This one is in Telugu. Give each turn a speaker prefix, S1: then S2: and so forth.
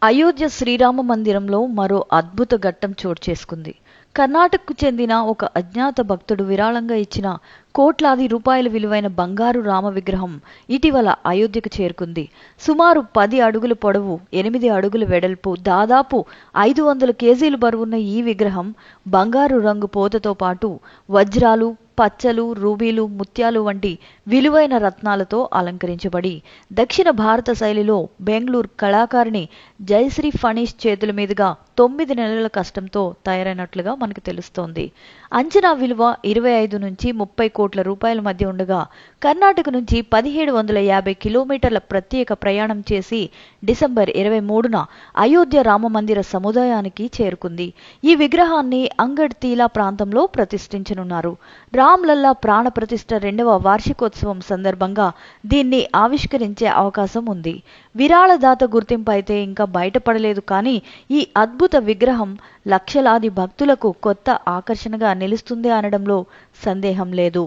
S1: అయోధ్య శ్రీరామ మందిరంలో మరో అద్భుత ఘట్టం చోటు చేసుకుంది. కర్ణాటకకు చెందిన ఒక అజ్ఞాత భక్తుడు విరాళంగా ఇచ్చిన కోట్లాది రూపాయల విలువైన బంగారు రామ విగ్రహం ఇటీవల అయోధ్యకు చేరుకుంది. సుమారు 10 అడుగుల పొడవు, 8 అడుగుల వెడల్పు, దాదాపు 500 కేజీలు బరువున్న ఈ విగ్రహం బంగారు రంగు పోతతో పాటు వజ్రాలు, పచ్చలు, రూబీలు, ముత్యాలు వంటి విలువైన రత్నాలతో అలంకరించబడి దక్షిణ భారత శైలిలో బెంగళూరు కళాకారిణి జయశ్రీ ఫణీష్ చేతుల మీదుగా 9 నెలల కష్టంతో తయారైనట్లుగా మనకు తెలుస్తోంది. అంచనా విలువ 25 నుంచి 30 కోట్ల రూపాయల మధ్య ఉండగా కర్ణాటక నుంచి 1750 కిలోమీటర్ల ప్రత్యేక ప్రయాణం చేసి డిసెంబర్ 23న అయోధ్య రామమందిర సముదాయానికి చేరుకుంది. ఈ విగ్రహాన్ని అంగడ్ తీలా ప్రాంతంలో ప్రతిష్ఠించనున్నారు. రామ్లల్లా ప్రాణ ప్రతిష్ఠ 2వ వార్షికోత్సవం సందర్భంగా దీన్ని ఆవిష్కరించే అవకాశం ఉంది. విరాళదాత గుర్తింపు అయితే ఇంకా బయటపడలేదు, కానీ ఈ అద్భుత విగ్రహం లక్షలాది భక్తులకు కొత్త ఆకర్షణగా నిలుస్తుంది అనడంలో సందేహం లేదు.